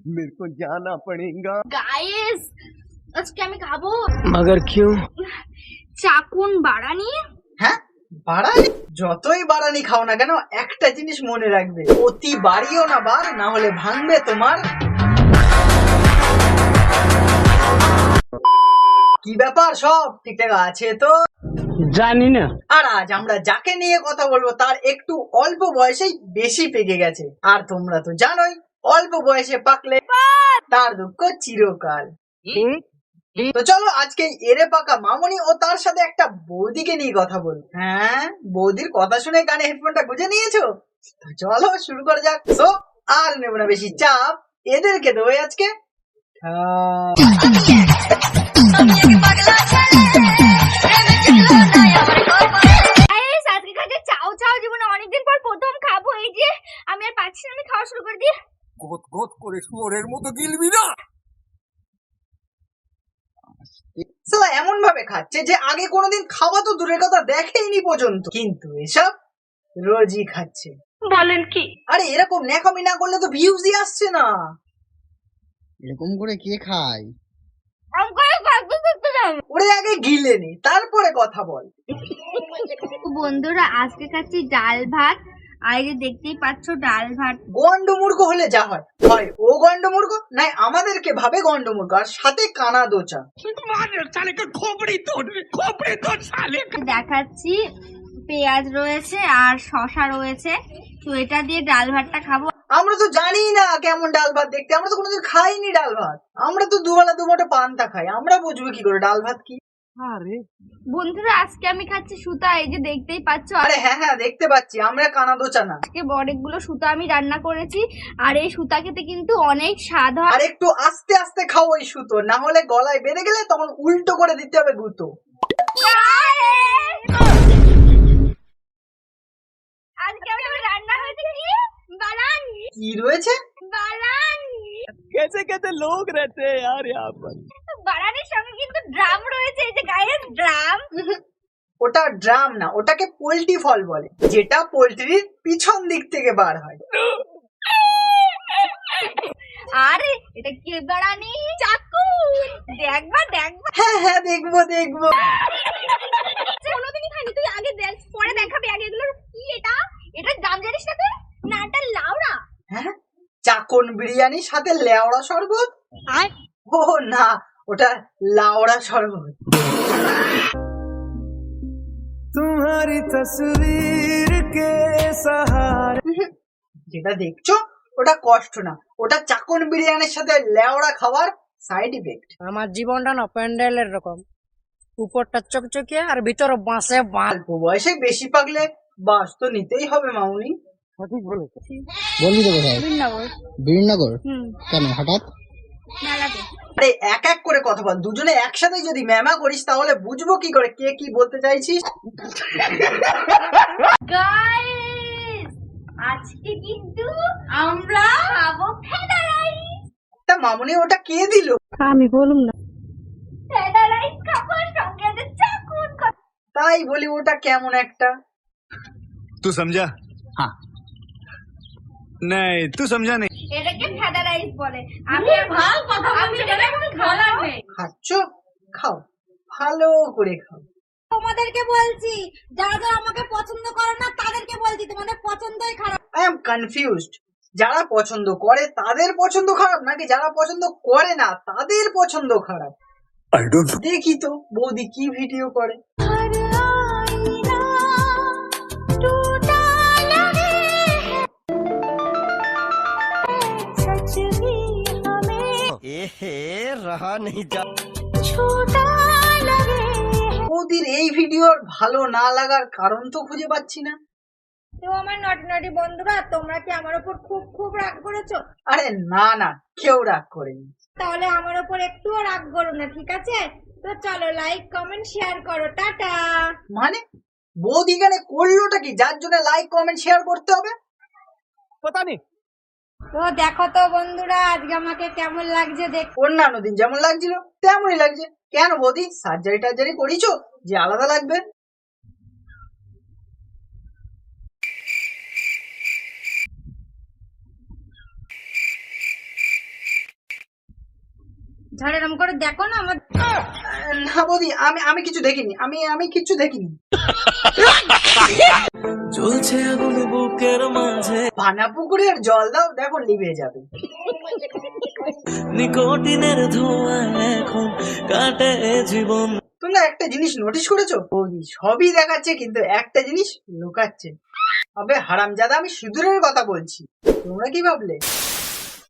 मेरे को जाना पड़ेगा। গাইস আজকে আমি খাবো मगर क्यों? চাকুন বাড়ানি। হ্যাঁ, বাড়ানি? যতই বাড়ানি খাও না কেন, একটা জিনিস মনে রাখবে, অতি বাড়িও না বার, না হলে ভাঙবে তোমার। কি ব্যাপার, সব ঠিকঠাক আছে তো? জানি না। আর আজ আমরা যাকে নিয়ে কথা বলবো তার একটু অল্প বয়সেই বেশি পেকে গেছে। আর তোমরা তো জানোই, অল্প বয়সে পাকলে তার দুঃখ চিরকাল। তো চলো আজকে এরে পাকা মামনি ও তার সাথে একটা বৌদিকে নিয়ে কথা বলবো। হ্যাঁ, বৌদির কথা শুনে কানে হেডফোনটা গুঁজে নিয়েছো? তো চলো শুরু করা যাক। সো আর নেব না বেশি চাপ, এদেরকে দেবো আজকে গাইস আজকে খাচ্ছি চাও চাও, জীবনে অনেকদিন পর প্রথম খাবো। এই যে আমি আর পাচ্ছি না, আমি খাওয়া শুরু করে দিই। গোত গোত করে শুয়োরের মতো গিলবি না। সালা এমন ভাবে খাচ্ছে যে আগে কোনোদিন খাওয়া তো দূরের কথা দেখেইনি পর্যন্ত, কিন্তু এসব রোজই খাচ্ছে। বলেন কি? আরে এরকম ন্যাকামি না করলে তো ভিউজই আসছে না। এরকম করে কে খায়? ওরে আগে গিলে নি, তারপরে কথা বল। বন্ধুরা আজকে খাচ্ছি ডাল ভাত। আর এই যে দেখতেই পাচ্ছ ডাল ভাত। গন্ডমূর্খ হলে যা হয়, হয় ও গন্ডমূর্খ, নাই আমাদেরকে ভাবে গন্ডমূর্খ, আর সাথে কানা দোচা। দেখাচ্ছি পেঁয়াজ রয়েছে আর শসা রয়েছে, তো এটা দিয়ে ডাল ভাতটা খাবো। আমরা তো জানি না কেমন ডাল ভাত দেখতে, আমরা তো কোনোদিন খাইনি ডাল ভাত। আমরা তো দুবেলা দুমোটা পান্তা খাই, আমরা বুঝবো কি করে ডাল ভাত কি। আরে বন্ধুরা আজকে আমি খাচ্ছি সুতা, এই যে দেখতেই পাচ্ছ। আরে হ্যাঁ হ্যাঁ দেখতে পাচ্ছি, আমরা কানা দোচা না। আজকে অনেকগুলো সুতা আমি রান্না করেছি, আর এই সুতা খেতে কিন্তু অনেক স্বাদ হয়। আর একটু আস্তে আস্তে খাও ওই সুতো, না হলে গলায় বেঁধে গেলে তখন উল্টো করে দিতে হবে গুতো। আজকে আমার রান্না হয়েছে কি বারানি। কি রয়েছে? বারানি। कैसे कैसे लोग रहते हैं यार यहाँ पर। বারানির সঙ্গে কিন্তু ড্রাম রয়েছে, এই যে গায়ের ড্রাম। ওটা ড্রাম না, ওটাকে পোল্ট্রি ফল বলে, যেটা পোল্ট্রির পিছন দিক থেকে বার হয়। আরে এটা কি বারানি? চাকু। দেখবা দেখবা। হ্যাঁ হ্যাঁ দেখবো দেখবো। কোনোদিনই খাইনি, তুই আগে দেখ, পরে দেখাবি। আগে এগুলো কি? এটা এটা দাম জানিস না তুই? না এটা লাউড়া। হ্যাঁ, চাকন বিরিয়ানি সাথে লেওড়া শরবত। আর ও না, ওটা লাউড়া শরবত। तुम्हारी तस्वीर के सहारे। যেটা দেখছো ওটা কষ্ট না, ওটা চাকন বিরিয়ানির সাথে লেওড়া খাবার সাইড ইফেক্ট। আমার জীবনটা না প্যান্ডেলের রকম, উপরটা চকচকে আর ভিতরে বাঁশে বাঁধ। অল্প বয়সে বেশি পাকলে বাস তো নিতেই হবে মামুনি। সঠিক বলেছো। বলবি তো কোথায়? বীরনগর? কেন হঠাৎ? মেলাতে। আরে এক এক করে কথা বল, দুজনে একসাথে যদি ম্যামা করিস তাহলে বুঝবো কি করে কে কি বলতে চাইছিস। গাইস আজকে কিন্তু আমরা খাবো ফেদা রাইস। তা মামুনি ওটা কে দিল? আমি বলুম না। ফেদা রাইস খাবো, সঙ্গে আছে চাকুন। তাই বলি ওটা কেমন একটা। तू समझा? हाँ नहीं तू समझा नहीं। এটাকে ফেদা রাইস বলে। আমি আর ভালো কথা বলছি, এটা কোনো খাওয়া নেই। খাচ্ছ, খাও, ভালো করে খাও। তোমাদেরকে বলছি, যারা যারা আমাকে পছন্দ করে না তাদেরকে বলছি তোমাদের পছন্দই খারাপ। আই এম কনফিউজড, যারা পছন্দ করে তাদের পছন্দ খারাপ নাকি যারা পছন্দ করে না তাদের পছন্দ খারাপ? I don't know. দেখি তো বৌদি কি ভিডিও করে। रहा नहीं जा। বৌদির এই ভিডিওর ভালো না লাগার কারণ তো খুঁজে পাচ্ছি না। তো আমার নটি নটি বন্ধুরা, তোমরা কি আমার উপর খুব খুব রাগ করেছো? আরে না না, কেউ রাগ করেনি। তাহলে আমার উপর একটুও রাগ করো না, ঠিক আছে? তো চলো লাইক কমেন্ট শেয়ার করো, টাটা। মানে বৌদি এখানে করলোটা কি যার জন্য লাইক কমেন্ট শেয়ার করতে হবে? पता नहीं। তো দেখো তো বন্ধুরা আজকে আমাকে কেমন লাগছে দেখ। অন্যান্য দিন যেমন লাগছিল তেমনই লাগছে। কেন বৌদি সার্জারি টার্জারি করিছো যে আলাদা লাগবে? ঝড় এরম করে দেখো না আমার না বৌদি, আমি কিছু দেখিনি, আমি কিছু দেখিনি। চলছে আগুন বুকের মাঝে, ভানা পুকুরের জল দাও, দেখো লিভে যাবে। নিকোটিনের ধোঁয়া এখন কাটে জীবন। তোমরা একটা জিনিস নোটিস করেছো? বৌদি সবই দেখাচ্ছে কিন্তু একটা জিনিস লুকাচ্ছে। আবে হারামজাদা, আমি সিঁদুরের কথা বলছি, তোমরা কি ভাবলে?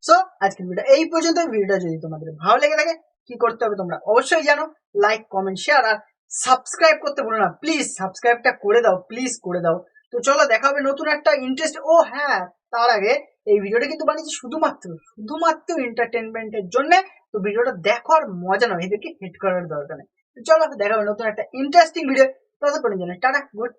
সো আজকের ভিডিও এই পর্যন্ত। ভিডিওটা যদি তোমাদের ভালো লেগে থাকে কি করতে হবে তোমরা অবশ্যই জানো। লাইক, কমেন্ট, শেয়ার আর সাবস্ক্রাইব করতে ভুলো না। প্লিজ সাবস্ক্রাইবটা করে দাও, প্লিজ করে দাও। তো চলো দেখা হবে নতুন একটা ইন্টারেস্ট। ও হ্যাঁ, তার আগে এই ভিডিওটা কিন্তু বানিয়েছি শুধুমাত্র এন্টারটেনমেন্টের জন্য। তো ভিডিওটা দেখো আর মজা নাও, এদেরকে হেড করার দরকার নেই। তো চলো দেখা হবে নতুন একটা ইন্টারেস্টিং ভিডিও। ততক্ষণের জন্য টাটা, গুড